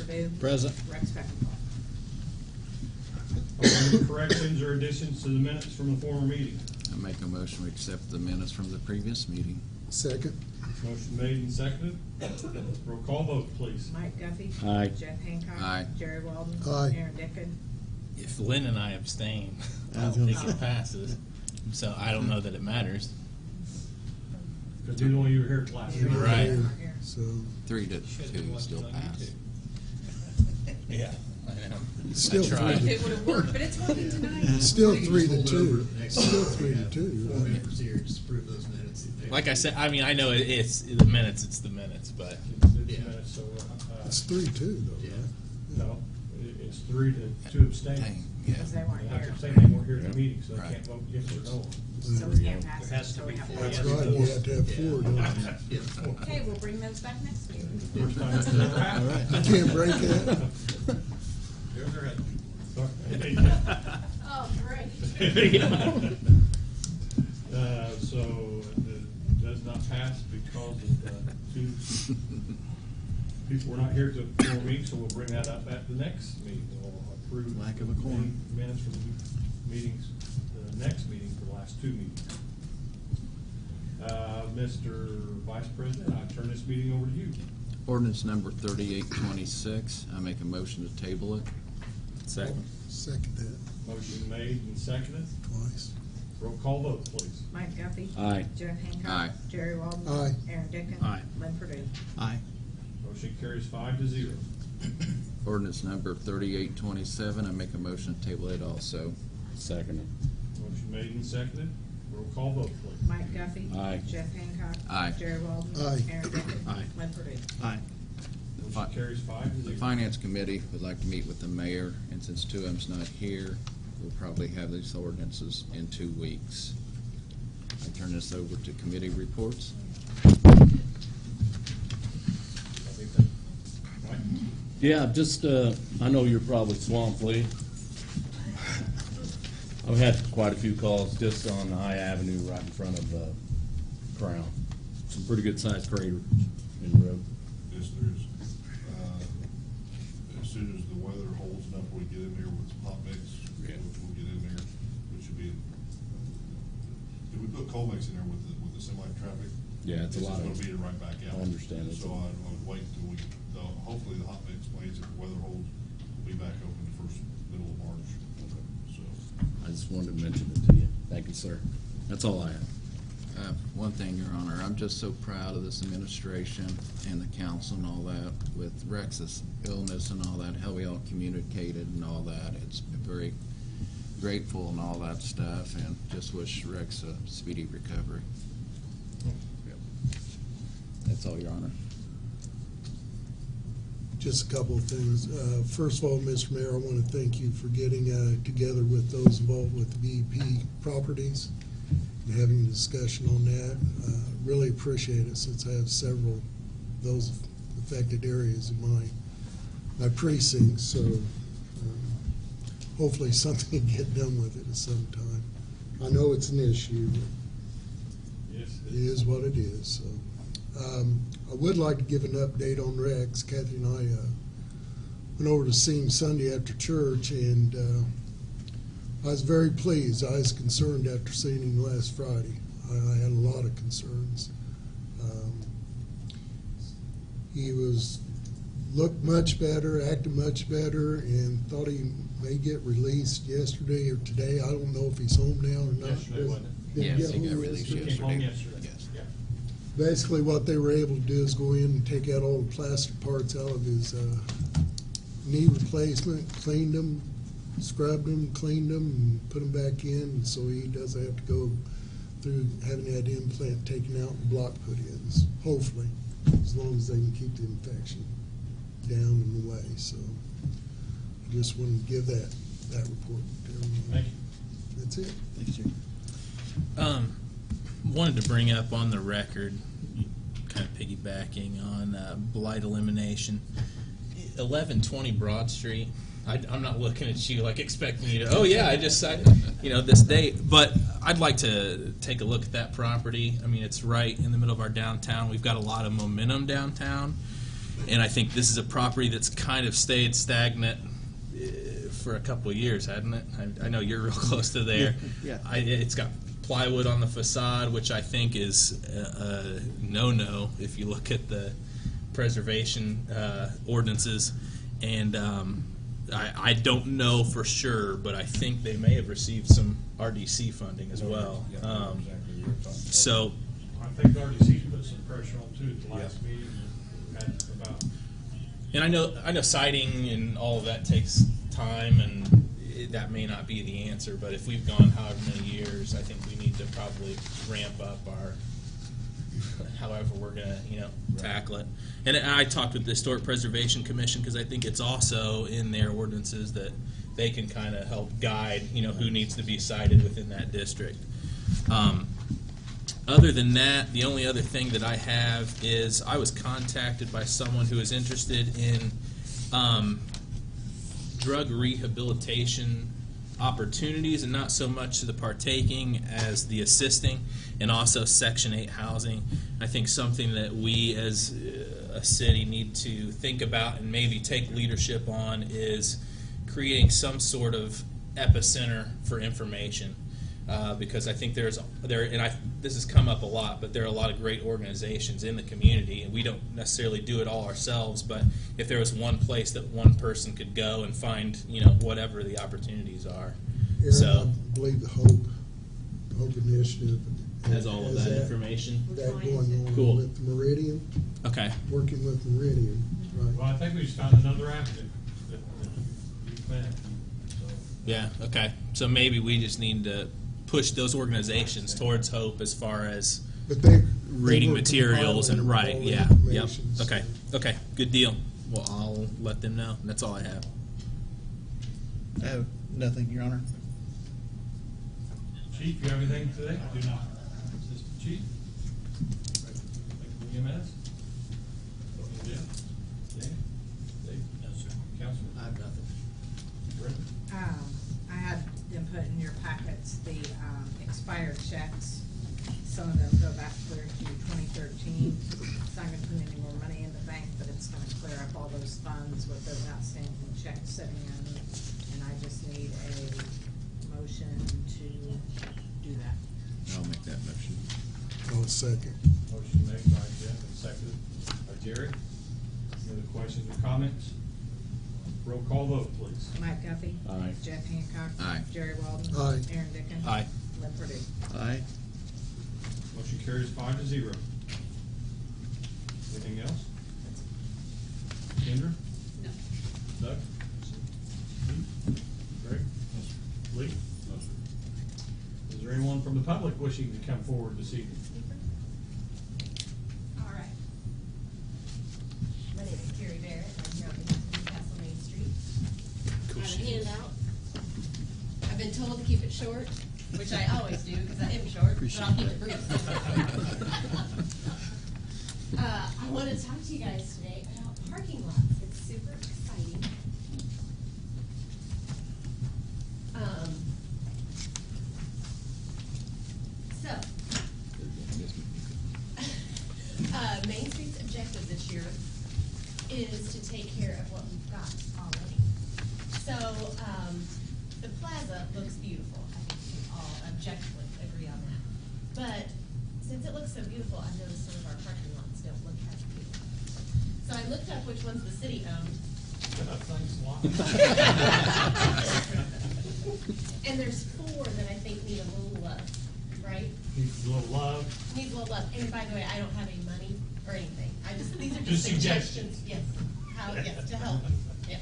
Purdue. Present. Rex Beckenbauer. Are there any corrections or additions to the minutes from the former meeting? I make a motion to accept the minutes from the previous meeting. Second. Motion made and seconded. Roll call vote, please. Mike Guffey. Aye. Jeff Hancock. Aye. Jerry Walden. Aye. Aaron Dickon. If Lynn and I abstain, I I was don't gonna think it say. passes. So I don't know that it matters. Because neither one of you were here at last meeting. Right. So 3-2 still pass. Yeah, I know. Still I tried. It would have worked, but it's working tonight. still 3-2. Next Still time. 3-2. Four members here, just approve those minutes. Like I said, I mean, I know it's the minutes, it's the minutes, but It's Yeah. minutes, so, It's 3-2 though, Yeah. right? no, it's 3-2 abstain. Dang, yeah. Because they weren't They have to here. abstain, they weren't here at the meeting, so they Right. can't vote yes or no. So we can't pass There it has to until we be have four. four. That's right, you have to have 4, don't you? Yeah. Okay, we'll bring those back next meeting. First time it's ever happened. You can't break that. Here's our head. Oh, great. So it does not pass because of two people were not here to the former meeting, so we'll bring that up at the next meeting. We'll approve Lack of a quorum. minutes from the meetings, the next meeting for the last two meetings. Mr. Vice President, I turn this meeting over to you. Ordinance number 3826, I make a motion to table it. second. Second that, Motion made and seconded. twice. Roll call vote, please. Mike Guffey. Aye. Jeff Hancock. Aye. Jerry Walden. Aye. Aaron Dickon. Aye. Lynn Purdue. Aye. Motion carries 5-0. Ordinance number 3827, I make a motion to table it also. Second. Motion made and seconded. Roll call vote, please. Mike Guffey. Aye. Jeff Hancock. Aye. Jerry Walden. Aye. Aaron Dickon. Aye. Lynn Purdue. Aye. Motion carries 5-0. The Finance Committee would like to meet with the mayor, and since two of them's not here, we'll probably have these ordinances in 2 weeks. I turn this over to committee reports. Mike? Yeah, just, I know you're probably swamped, Lee. I've had quite a few calls just on High Avenue right in front of Crown. Some pretty good sized craters in the road. Yes, there is. As soon as the weather holds enough, we get in there with some hot mix. Yeah. We'll get in there, which should be, did we put cold mix in there with the semi-traffic? Yeah, it's a lot of- It's just gonna beat it right back out. I understand. So I would wait until hopefully the hot mix plants, if the weather holds, will be back open the middle of March. So, I just wanted to mention it to you. Thank you, sir. That's all I have. One thing, Your Honor, I'm just so proud of this administration and the council and all that with Rex's illness and all that, how we all communicated and all that. It's been very grateful and all that stuff, and just wish Rex a speedy recovery. That's all, Your Honor. Just a couple of things. First of all, Mr. Mayor, I want to thank you for getting together with those involved with the VEP properties and having a discussion on that. Really appreciate it since I have several of those affected areas in my precinct. So hopefully something can get done with it at some time. I know it's an issue, but Yes, it is what it is. So, I would like to give an update on Rex. Kathy and I went over to see him Sunday after church, and I was very pleased. I was concerned after seeing him last Friday. I had a lot of concerns. He looked much better, acted much better, and thought he may get released yesterday or today. I don't know if he's home now or not. Yesterday, wasn't it? Did Yes, he get got home released yesterday? He came home yesterday. yesterday. Yes. Yeah. Basically, what they were able to do is go in and take out all the plastic parts out of his knee replacement, cleaned them, scrubbed them, cleaned them, and put them back in, so he doesn't have to go through having that implant taken out and block put in, hopefully, as long as they can keep the infection down and away. So I just wanted to give that report to everyone. Thank you. That's it. Thanks, Jim. Wanted to bring up on the record, kind of piggybacking on blight elimination, 1120 Broad Street. I'm not looking at you like expecting you to, oh yeah, I just signed, this date. But I'd like to take a look at that property. I mean, it's right in the middle of our downtown. We've got a lot of momentum downtown. And I think this is a property that's kind of stayed stagnant for a couple of years, hadn't it? I know you're real close to there. Yeah. It's got plywood on the facade, which I think is a no-no if you look at the preservation ordinances. And I don't know for sure, but I think they may have received some RDC funding as well. So, I think RDC put some pressure on too at the last meeting, we had about, and I know citing and all of that takes time, and that may not be the answer. But if we've gone however many years, I think we need to probably ramp up our however we're gonna tackle it. And I talked with the Historic Preservation Commission because I think it's also in their ordinances that they can kind of help guide who needs to be cited within that district. Other than that, the only other thing that I have is I was contacted by someone who is interested in drug rehabilitation opportunities, and not so much the partaking as the assisting, and also Section 8 housing. I think something that we as a city need to think about and maybe take leadership on is creating some sort of epicenter for information. Because I think this has come up a lot, but there are a lot of great organizations in the community, and we don't necessarily do it all ourselves. But if there was one place that one person could go and find, whatever the opportunities are. Aaron, So, I believe the Hope Initiative has all of that information. That going on Cool. with Meridian, Okay. working with Meridian, well, right? I think we just found another avenue that we planned, so. Yeah. Okay. So maybe we just need to push those organizations towards Hope as far as But they reading were materials and compiling all the Yep. information, so- Okay. Good deal. Well, I'll let them know. That's all I have. I have nothing, Your Honor. Chief, you have anything today? I do not. Chief? EMS? Yeah? Dan? Dave? No, sir. Counselor? I have nothing. Brett? I had them put in your packets the expired checks. Some of them go back clear to 2013. It's not gonna put any more money in the bank, but it's gonna clear up all those funds with those outstanding checks sitting in. And I just need a motion to do that. I'll make that motion. I'll second. Motion made by Jeff and seconded by Jerry. Any other questions or comments? Roll call vote, please. Mike Guffey. Aye. Jeff Hancock. Aye. Jerry Walden. Aye. Aaron Dickens. Aye. Lynn Purdue. Aye. Motion carries 5-0. Anything else? Kendra? No. Doug? Greg? Lee? Is there anyone from the public wishing to come forward this evening? All right. My name is Carrie Barrett, I'm here on behalf of Newcastle Main Street. I have a handout. I've been told to keep it short, which I always do, because I am short, but I'll keep it brief. I want to talk to you guys today about parking lots. It's super exciting. Main Street's objective this year is to take care of what we've got already. So, the plaza looks beautiful. I think we can all objectively agree on that. But since it looks so beautiful, I've noticed some of our parking lots don't look as beautiful. So I looked up which ones the city owned. Thanks a lot. And there's 4 that I think need a little love, right? Needs a little love. Needs a little love. And by the way, I don't have any money or anything. These are Just just suggestions. Yes, to help. Yeah.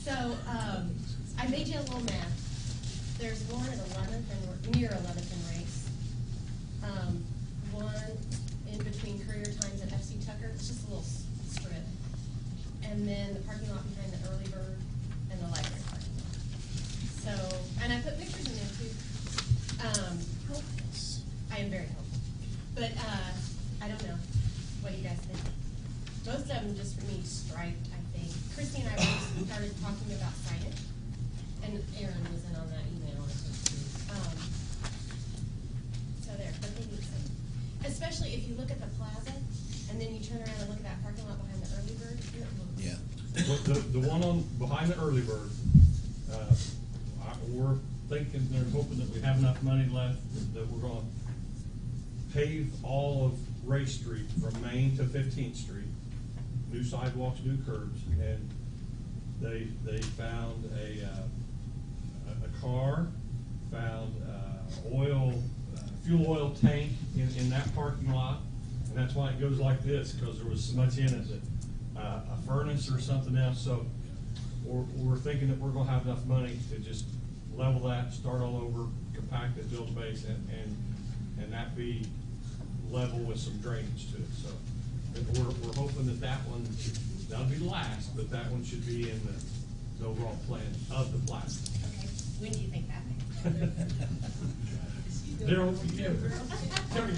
So, I made you a little map. There's one at 11th and near 11th and Race. One in between Courier Times and FC Tucker. It's just a little strip. And then the parking lot behind the Early Bird and the library parking lot. So, and I put pictures in there too. I am very hopeful. But, I don't know. What do you guys think? Most of them just need striped, I think. Christy and I started talking about signage, and Aaron was in on that email. So there, but they need some. Especially if you look at the plaza, and then you turn around and look at that parking lot behind the early bird, it looks. Yeah. The one on, behind the early bird, we're thinking, they're hoping that we have enough money left, that we're gonna pave all of Ray Street from Main to 15th Street, new sidewalks, new curbs, and they found a car, found fuel oil tank in that parking lot, and that's why it goes like this, because there was so much in it that, a furnace or something else, so we're thinking that we're gonna have enough money to just level that, start all over, compact it, build space, and that be level with some drainage to it, so we're hoping that one, that'll be last, but that one should be in the overall plan of the plaza. Okay, when do you think that may? Daryl,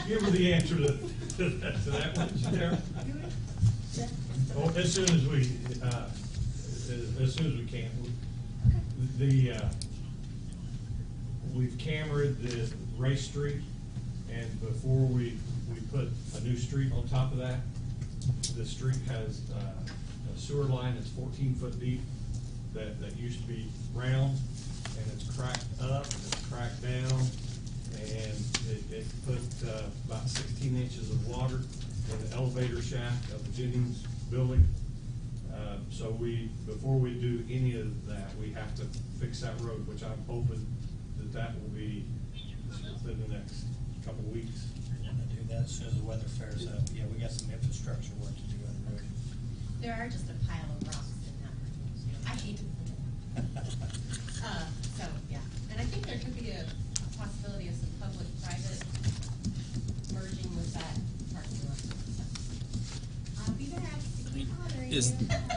give her the answer to that one, Daryl. Oh, as soon as we can. We've cambered the Race Street, and before we put a new street on top of that, the street has a sewer line that's 14 foot deep that used to be round, and it's cracked up, and it's cracked down, and it put about 16 inches of water in the elevator shaft of the Jennings building. So before we do any of that, we have to fix that road, which I'm hoping that will be within the next couple of weeks. We're gonna do that as soon as the weather fares up. Yeah, we got some infrastructure work to do on the road. There are just a pile of rocks in that road. I hate to put it. So, yeah, and I think there could be a possibility of some public-private merging with that parking lot. I'll be back. Keep hollering.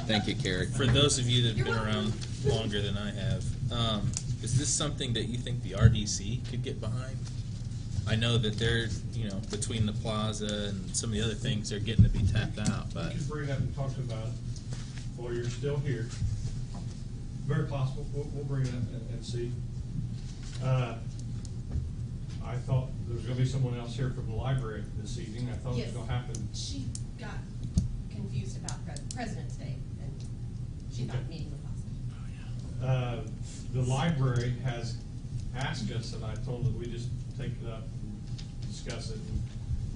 Thank you, Carrie. For those of you that have been around longer than I have, is this something that you think the RDC could get behind? I know that they're, between the plaza and some of the other things, they're getting to be tapped out, but. We can bring it up and talk about it while you're still here. Very possible, we'll bring it up and see. I thought there was gonna be someone else here from the library this evening. I thought it was Yes. gonna happen. She got confused about President's Day, and she thought Okay. meeting was possible. The library has asked us, and I told them we just take it up and discuss it.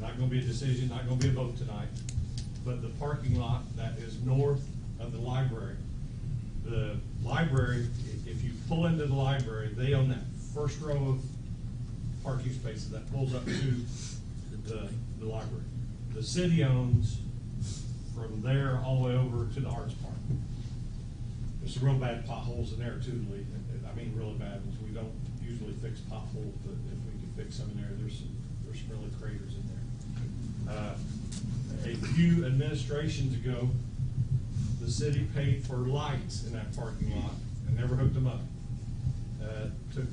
Not gonna be a decision, not gonna be a vote tonight, but the parking lot that is north of the library, if you pull into the library, they own that first row of parking spaces that pulls up to the library. The city owns from there all the way over to the arts park. There's some real bad potholes in there too, Lee. I mean, really bad ones. We don't usually fix potholes, but if we can fix some in there, there's some really craters in there. A few administrations ago, the city paid for lights in that parking lot and never hooked them up. Took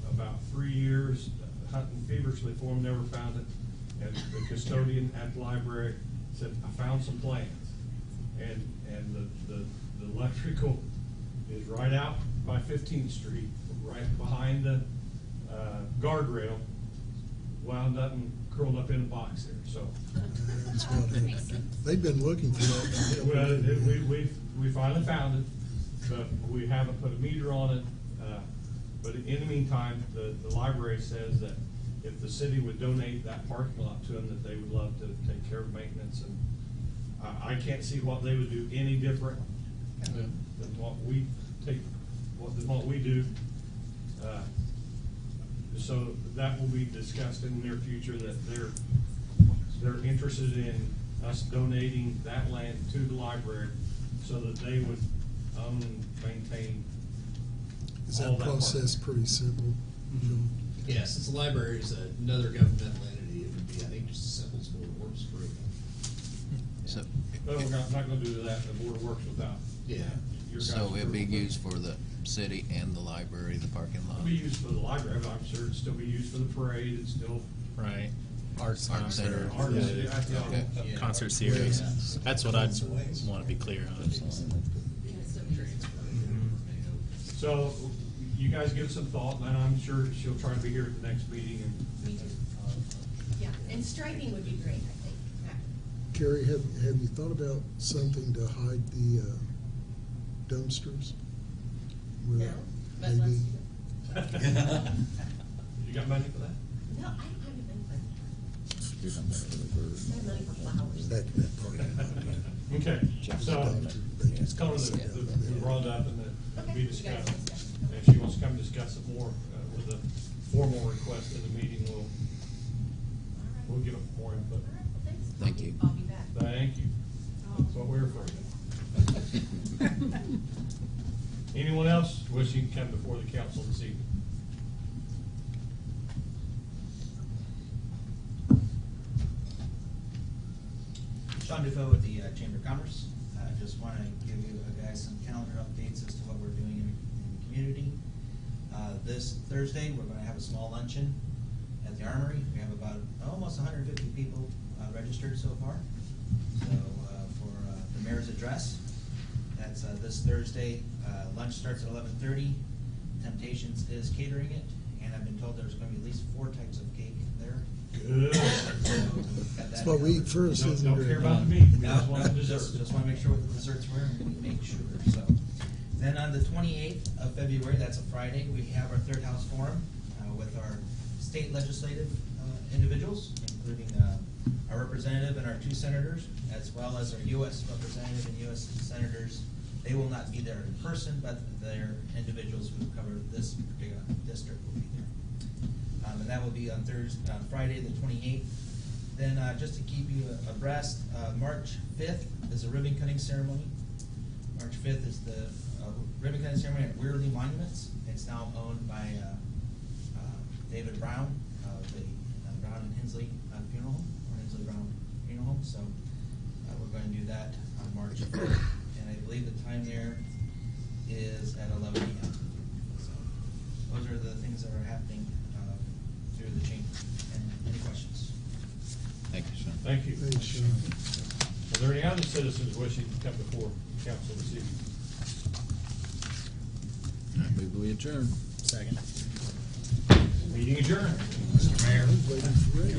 about 3 years hunting feverishly for them, never found it. And the custodian at the library said, I found some plans. And the electrical is right out by 15th Street, right behind the guardrail, wound up and curled up in a box there, so. That's what they've been looking for that. Well, we finally found it, but we haven't put a meter on it. But in the meantime, the library says that if the city would donate that parking lot to them, that they would love to take care of maintenance. And I can't see what they would do any different than what we do. So that will be discussed in the near future, that they're interested in us donating that land to the library so that they would own and maintain Is all that that process pretty simple? Yeah, since the library is another governmental entity, it would be, I think, just as simple as Board of Works for it. So, But we're not gonna do that, the board works without. Yeah. your guys' so it'll be approval. used for the city and the library, the parking lot? It'll be used for the library, but I'm sure it'd still be used for the parade, it's still. Right. Arts Art center. Art Yeah. center, yeah. Okay. Yeah. Concert series. Yeah. That's what I'd want to be clear on. So, you guys give some thought, and I'm sure she'll try to be here at the next meeting, and Me too. Yeah, and striping would be great, I think. Carrie, have you thought about something to hide the dumpsters? Where No, but let's maybe- do it. You got money for that? No, I don't have anything for that. Do something for the birds. I have money for flowers. That parking lot, yeah. Okay, Just so, dumpster, they it's just- kind of the brought up and to Okay, be you guys discussed. discuss. And if she wants to come discuss it more, with a formal request in the meeting, we'll give it more input. All right, well, thanks. Thank you. I'll be back. Thank you. That's what we're for. Anyone else wishing to come before the council this evening? Sean Dufault with the Chamber of Commerce. Just want to give you guys some calendar updates as to what we're doing in the community. This Thursday, we're going to have a small luncheon at the Armory. We have about almost 150 people registered so far. So for the mayor's address, that's this Thursday. Lunch starts at 11:30. Temptations is catering it, and I've been told there's going to be at least 4 types of cake there. Good. That's what we eat first, isn't it? Don't care about the meat, we just want the No, dessert. just want to make sure what the desserts were, and we make sure, so. Then on the 28th of February, that's a Friday, we have our Third House Forum with our state legislative individuals, including our representative and our 2 senators, as well as our U.S. representative and U.S. senators. They will not be there in person, but their individuals who cover this particular district will be there. And that will be on Friday, the 28th. Then, just to keep you abreast, March 5th is a ribbon cutting ceremony. March 5th is the ribbon cutting ceremony at Weirley Monuments. It's now owned by David Brown of the Brown and Hensley Funeral Home, or Hensley Brown Funeral Home. So we're going to do that on March 5th. And I believe the time there is at 11 a.m. So those are the things that are happening through the chamber. And any questions? Thank you, Sean. Thank you. Thanks, Sean. Are there any other citizens wishing to come before council this evening? I move we adjourn. Second. Meeting adjourned. I was waiting for Ray.